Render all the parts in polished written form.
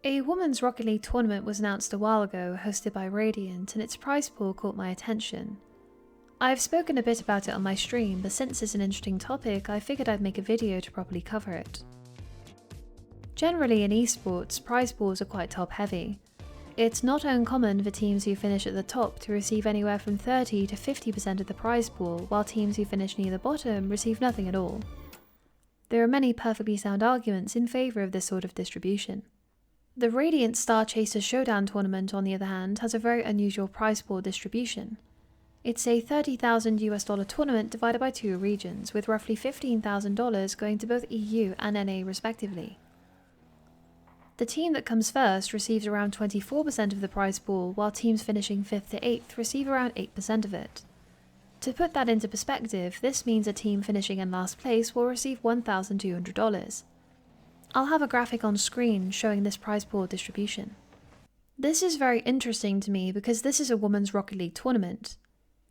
A women's Rocket League tournament was announced a while ago, hosted by Radiant, and its prize pool caught my attention. I've spoken a bit about it on my stream, but since it's an interesting topic, I figured I'd make a video to properly cover it. Generally in esports, prize pools are quite top heavy. It's not uncommon for teams who finish at the top to receive anywhere from 30 to 50% of the prize pool, while teams who finish near the bottom receive nothing at all. There are many perfectly sound arguments in favour of this sort of distribution. The Radiant Star Chaser Showdown tournament, on the other hand, has a very unusual prize pool distribution. It's a $30,000 tournament divided by two regions, with roughly $15,000 going to both EU and NA respectively. The team that comes first receives around 24% of the prize pool, while teams finishing 5th to 8th receive around 8% of it. To put that into perspective, this means a team finishing in last place will receive $1,200. I'll have a graphic on screen showing this prize pool distribution. This is very interesting to me because this is a women's Rocket League tournament.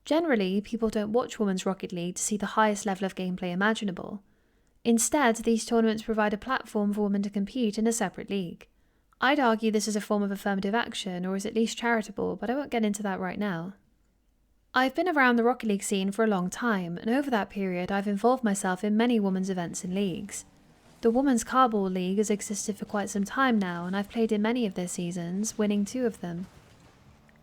Generally, people don't watch women's Rocket League to see the highest level of gameplay imaginable. Instead, these tournaments provide a platform for women to compete in a separate league. I'd argue this is a form of affirmative action, or is at least charitable, but I won't get into that right now. I've been around the Rocket League scene for a long time, and over that period I've involved myself in many women's events and leagues. The Women's Carball League has existed for quite some time now, and I've played in many of their seasons, winning 2 of them.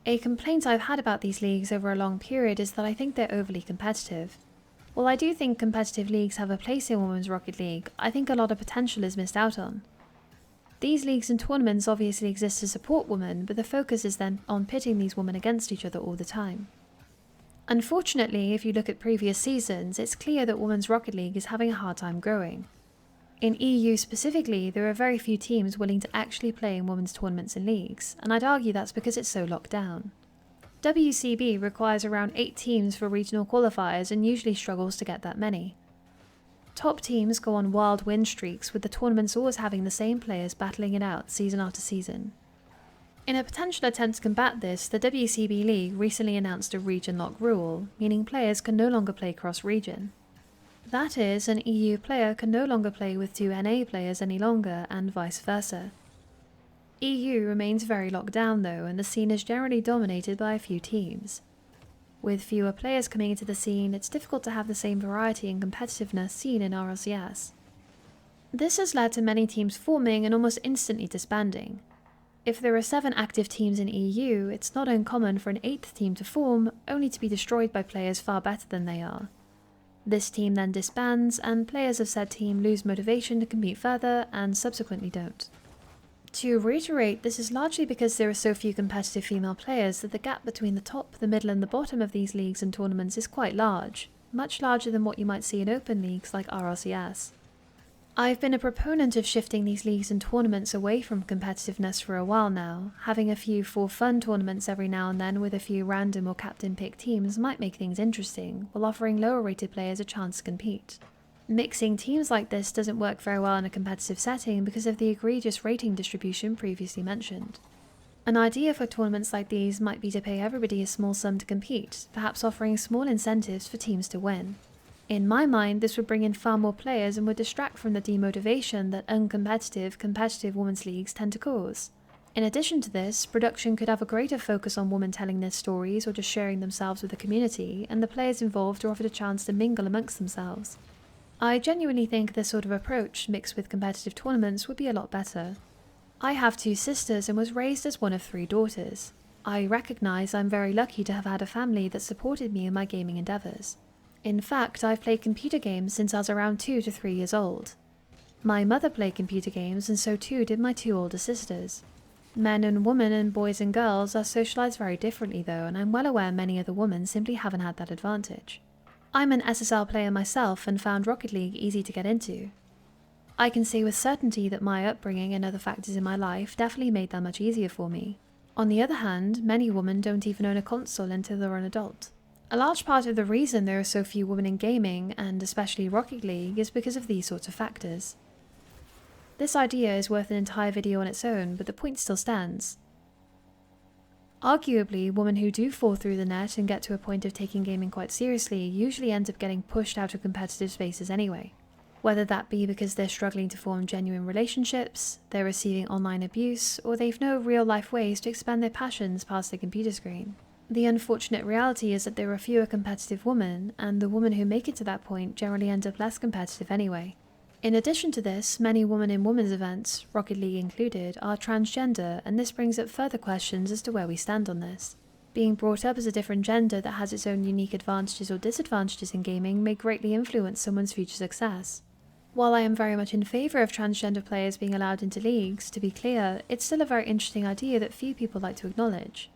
A complaint I've had about these leagues over a long period is that I think they're overly competitive. While I do think competitive leagues have a place in Women's Rocket League, I think a lot of potential is missed out on. These leagues and tournaments obviously exist to support women, but the focus is then on pitting these women against each other all the time. Unfortunately, if you look at previous seasons, it's clear that Women's Rocket League is having a hard time growing. In EU specifically, there are very few teams willing to actually play in women's tournaments and leagues, and I'd argue that's because it's so locked down. WCB requires around 8 teams for regional qualifiers and usually struggles to get that many. Top teams go on wild win streaks, with the tournaments always having the same players battling it out season after season. In a potential attempt to combat this, the WCB League recently announced a region lock rule, meaning players can no longer play cross-region. That is, an EU player can no longer play with 2 NA players any longer, and vice versa. EU remains very locked down though, and the scene is generally dominated by a few teams. With fewer players coming into the scene, it's difficult to have the same variety and competitiveness seen in RLCS. This has led to many teams forming and almost instantly disbanding. If there are 7 active teams in EU, it's not uncommon for an 8th team to form, only to be destroyed by players far better than they are. This team then disbands, and players of said team lose motivation to compete further and subsequently don't. To reiterate, this is largely because there are so few competitive female players that the gap between the top, the middle and the bottom of these leagues and tournaments is quite large, much larger than what you might see in open leagues like RLCS. I've been a proponent of shifting these leagues and tournaments away from competitiveness for a while now. Having a few for-fun tournaments every now and then with a few random or captain-picked teams might make things interesting, while offering lower-rated players a chance to compete. Mixing teams like this doesn't work very well in a competitive setting because of the egregious rating distribution previously mentioned. An idea for tournaments like these might be to pay everybody a small sum to compete, perhaps offering small incentives for teams to win. In my mind, this would bring in far more players and would distract from the demotivation that uncompetitive, competitive women's leagues tend to cause. In addition to this, production could have a greater focus on women telling their stories or just sharing themselves with the community, and the players involved are offered a chance to mingle amongst themselves. I genuinely think this sort of approach, mixed with competitive tournaments, would be a lot better. I have 2 sisters and was raised as one of 3 daughters. I recognise I'm very lucky to have had a family that supported me in my gaming endeavours. In fact, I've played computer games since I was around 2 to 3 years old. My mother played computer games, and so too did my 2 older sisters. Men and women and boys and girls are socialised very differently though, and I'm well aware many other women simply haven't had that advantage. I'm an SSL player myself and found Rocket League easy to get into. I can say with certainty that my upbringing and other factors in my life definitely made that much easier for me. On the other hand, many women don't even own a console until they're an adult. A large part of the reason there are so few women in gaming, and especially Rocket League, is because of these sorts of factors. This idea is worth an entire video on its own, but the point still stands. Arguably, women who do fall through the net and get to a point of taking gaming quite seriously usually end up getting pushed out of competitive spaces anyway. Whether that be because they're struggling to form genuine relationships, they're receiving online abuse, or they've no real-life ways to expand their passions past the computer screen. The unfortunate reality is that there are fewer competitive women, and the women who make it to that point generally end up less competitive anyway. In addition to this, many women in women's events, Rocket League included, are transgender, and this brings up further questions as to where we stand on this. Being brought up as a different gender that has its own unique advantages or disadvantages in gaming may greatly influence someone's future success. While I am very much in favour of transgender players being allowed into leagues, to be clear, it's still a very interesting idea that few people like to acknowledge.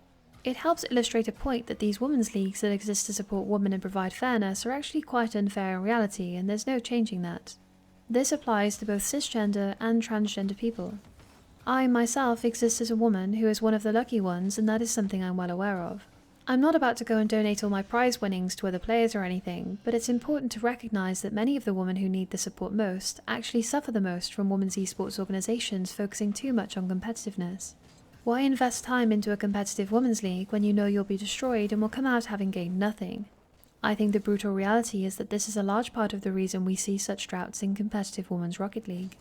It helps illustrate a point that these women's leagues that exist to support women and provide fairness are actually quite unfair in reality, and there's no changing that. This applies to both cisgender and transgender people. I myself exist as a woman who is one of the lucky ones, and that is something I'm well aware of. I'm not about to go and donate all my prize winnings to other players or anything, but it's important to recognise that many of the women who need the support most actually suffer the most from women's esports organisations focusing too much on competitiveness. Why invest time into a competitive women's league when you know you'll be destroyed and will come out having gained nothing? I think the brutal reality is that this is a large part of the reason we see such droughts in competitive women's Rocket League.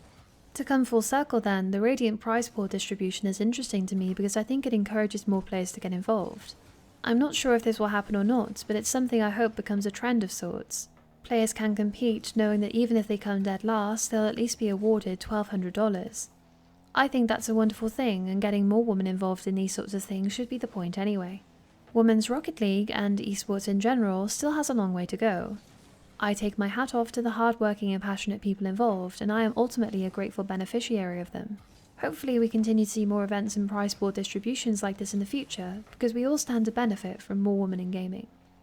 To come full circle then, the Radiant prize pool distribution is interesting to me because I think it encourages more players to get involved. I'm not sure if this will happen or not, but it's something I hope becomes a trend of sorts. Players can compete knowing that even if they come dead last, they'll at least be awarded $1,200. I think that's a wonderful thing, and getting more women involved in these sorts of things should be the point anyway. Women's Rocket League, and esports in general, still has a long way to go. I take my hat off to the hard-working and passionate people involved, and I am ultimately a grateful beneficiary of them. Hopefully we continue to see more events and prize pool distributions like this in the future, because we all stand to benefit from more women in gaming.